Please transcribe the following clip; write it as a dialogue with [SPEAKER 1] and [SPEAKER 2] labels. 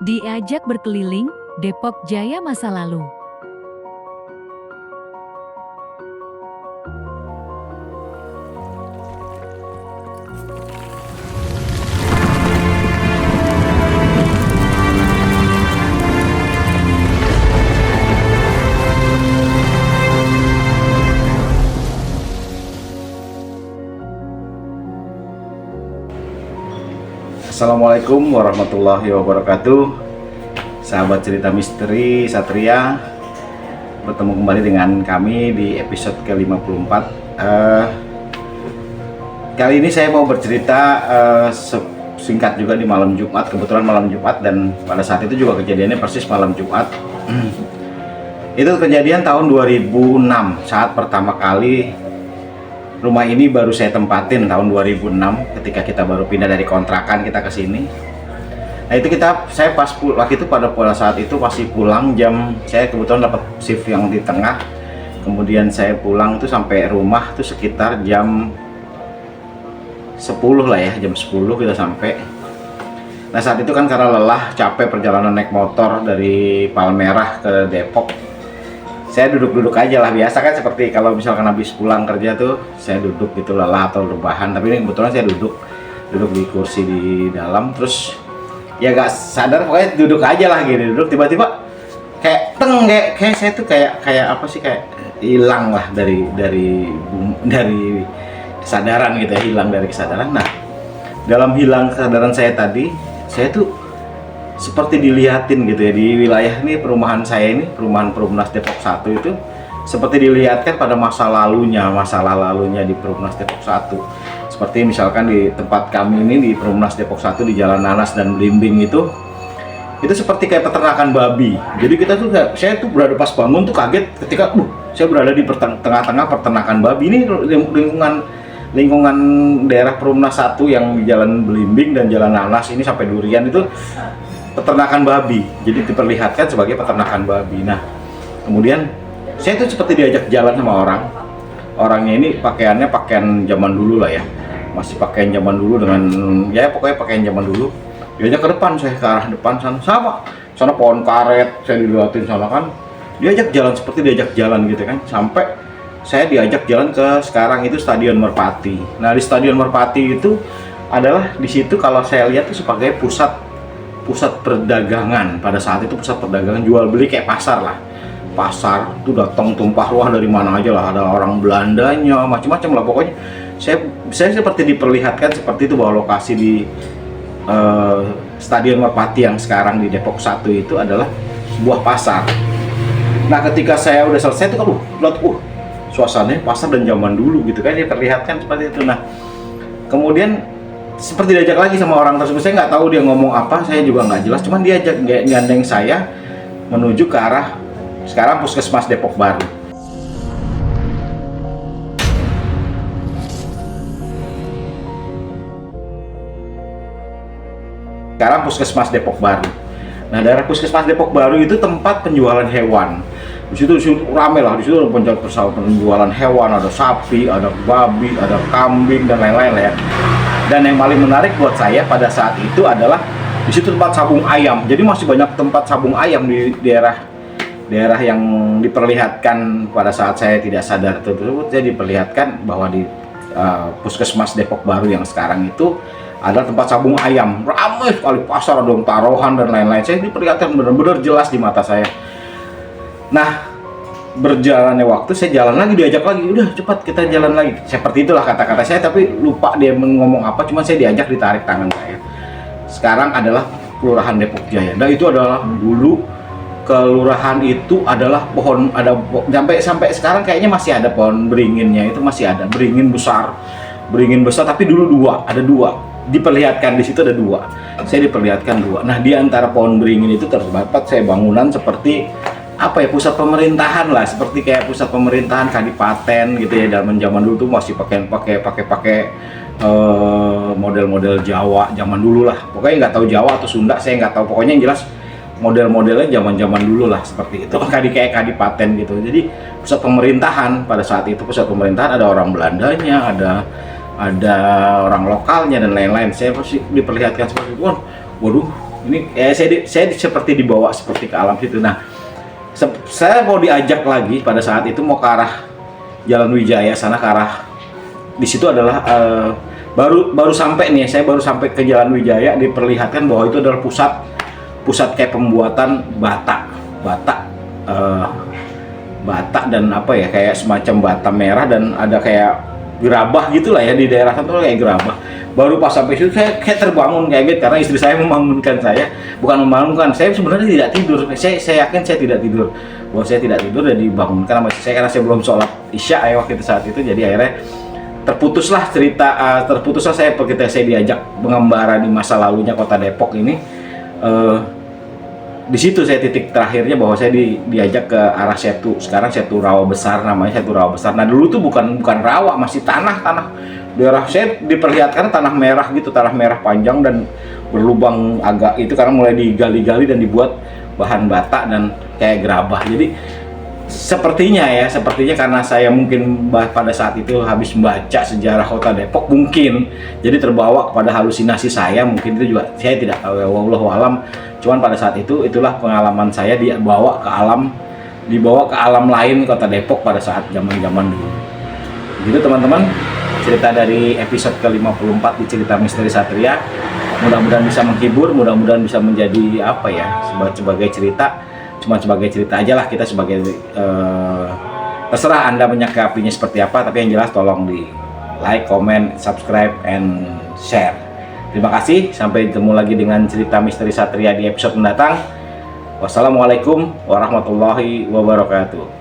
[SPEAKER 1] Diajak berkeliling Depok Jaya masa lalu.
[SPEAKER 2] Assalamualaikum warahmatullahi wabarakatuh. Sahabat cerita misteri Satria, bertemu kembali dengan kami di episode ke-54. Kali ini saya mau bercerita singkat juga di malam Jumat. Kebetulan malam Jumat, dan pada saat itu juga kejadiannya persis malam Jumat. Itu kejadian tahun 2006, saat pertama kali rumah ini baru saya tempatin tahun 2006 ketika kita baru pindah dari kontrakan kita ke sini. Nah itu saya pas waktu itu pada saat itu masih pulang saya kebetulan dapat shift yang di tengah. Kemudian saya pulang tuh sampai rumah tuh sekitar jam 10 lah ya, jam 10 kita sampai. Nah saat itu kan karena lelah, capek perjalanan naik motor dari Palmerah ke Depok, saya duduk-duduk aja lah, biasa kan seperti kalau misalkan habis pulang kerja tuh saya duduk gitu, lelah atau rebahan. Tapi ini kebetulan saya duduk di kursi di dalam, terus ya gak sadar pokoknya duduk aja lah gini, duduk tiba-tiba kayak kayak saya tuh kayak apa sih, kayak hilang lah dari kesadaran gitu ya, hilang dari kesadaran. Nah dalam hilang kesadaran saya tadi, saya tuh seperti dilihatin gitu ya, di wilayah ini perumahan saya ini, perumahan Perumnas Depok 1 itu seperti dilihatkan pada masa lalunya di Perumnas Depok 1. Seperti misalkan di tempat kami ini di Perumnas Depok 1 di Jalan Nanas dan Blimbing itu seperti kayak peternakan babi. Jadi kita tuh, saya tuh berada pas bangun tuh kaget ketika saya berada di tengah-tengah peternakan babi. Ini lingkungan daerah Perumnas 1 yang di Jalan Blimbing dan Jalan Nanas ini sampai Durian itu peternakan babi, jadi diperlihatkan sebagai peternakan babi. Nah kemudian saya tuh seperti diajak jalan sama orangnya ini, pakaiannya pakaian zaman dulu lah ya, masih pakaian zaman dulu dengan ya pokoknya pakaian zaman dulu. Diajak ke depan, saya ke arah depan sana pohon karet, saya dilihatin sana kan, diajak jalan seperti diajak jalan gitu kan, sampai saya diajak jalan ke sekarang itu Stadion Merpati. Nah di Stadion Merpati itu adalah di situ kalau saya lihat itu sebagai pusat perdagangan. Pada saat itu pusat perdagangan jual beli kayak pasar lah. Pasar itu datang tumpah ruah dari mana aja lah, ada orang Belandanya, macam-macam lah pokoknya. Saya seperti diperlihatkan seperti itu bahwa lokasi di Stadion Merpati yang sekarang di Depok 1 itu adalah sebuah pasar. Nah ketika saya udah selesai tuh lihat suasananya pasar dan zaman dulu gitu kan, diperlihatkan seperti itu. Nah kemudian seperti diajak lagi sama orang tersebut, saya nggak tahu dia ngomong apa, saya juga nggak jelas, cuman dia ajak gandeng saya menuju ke arah sekarang Puskesmas Depok Baru. Sekarang Puskesmas Depok Baru. Nah daerah Puskesmas Depok Baru itu tempat penjualan hewan. Di situ rame lah, di situ ada penjualan hewan, ada sapi, ada babi, ada kambing dan lain-lain lah ya. Dan yang paling menarik buat saya pada saat itu adalah di situ tempat sabung ayam. Jadi masih banyak tempat sabung ayam di daerah yang diperlihatkan pada saat saya tidak sadar tersebut. Saya diperlihatkan bahwa di Puskesmas Depok Baru yang sekarang itu ada tempat sabung ayam. Ramai sekali pasar, ada taruhan dan lain-lain. Saya diperlihatkan benar-benar jelas di mata saya. Nah berjalannya waktu, saya jalan lagi, diajak lagi, udah cepat kita jalan lagi, seperti itulah kata-kata saya, tapi lupa dia ngomong apa, cuman saya diajak, ditarik tangan saya. Sekarang adalah Kelurahan Depok Jaya. Nah itu adalah dulu kelurahan itu adalah sampai sekarang kayaknya masih ada pohon beringinnya, itu masih ada beringin besar tapi dulu ada dua diperlihatkan di situ, ada dua, saya diperlihatkan dua. Nah di antara pohon beringin itu terdapat saya bangunan seperti apa ya, pusat pemerintahan lah, seperti kayak pusat pemerintahan kadipaten gitu ya. Dalam zaman dulu tuh masih pakai model-model Jawa zaman dulu lah, pokoknya nggak tahu Jawa atau Sunda, saya nggak tahu, pokoknya yang jelas model-modelnya zaman itu seperti itu, kayak kadipaten gitu. Jadi pusat pemerintahan pada saat itu, pusat pemerintahan ada orang Belandanya, ada orang lokalnya dan lain-lain. Saya pasti diperlihatkan seperti itu. Waduh Ini saya seperti dibawa seperti ke alam situ. Nah, saya mau diajak lagi pada saat itu mau ke arah Jalan Wijaya sana, ke arah di situ adalah baru sampai nih, saya baru sampai ke Jalan Wijaya, diperlihatkan bahwa itu adalah pusat kayak pembuatan bata dan apa ya, kayak semacam bata merah dan ada kayak gerabah gitulah ya, di daerah itu kayak gerabah. Baru pas sampai situ saya kayak terbangun kayak gitu, karena istri saya membangunkan saya, bukan membangunkan, saya sebenarnya tidak tidur. Saya yakin saya tidak tidur, bahwa saya tidak tidur dan dibangunkan sama istri saya karena saya belum sholat isya waktu itu saat itu. Jadi akhirnya terputuslah saya ketika saya diajak mengembara di masa lalunya Kota Depok ini. Di situ saya titik terakhirnya bahwa saya diajak ke arah Setu, sekarang Setu Rawa Besar, namanya Setu Rawa Besar. Nah dulu tuh bukan rawa, masih tanah daerah saya diperlihatkan tanah merah gitu, tanah merah panjang dan berlubang agak itu karena mulai digali-gali dan dibuat bahan bata dan kayak gerabah. Jadi sepertinya karena saya mungkin pada saat itu habis membaca sejarah Kota Depok mungkin, jadi terbawa kepada halusinasi saya, mungkin itu juga saya tidak tahu ya, wallahu alam. Cuman pada saat itu itulah pengalaman saya, dibawa ke alam lain Kota Depok pada saat zaman dulu. Gitu teman-teman, cerita dari episode ke-54 di Cerita Misteri Satria. Mudah-mudahan bisa menghibur, mudah-mudahan bisa menjadi apa ya, sebagai cerita. Cuma sebagai cerita aja lah, kita sebagai terserah Anda menyikapinya seperti apa, tapi yang jelas tolong di like, comment, subscribe, and share. Terima kasih, sampai ketemu lagi dengan Cerita Misteri Satria di episode mendatang. Wassalamualaikum warahmatullahi wabarakatuh.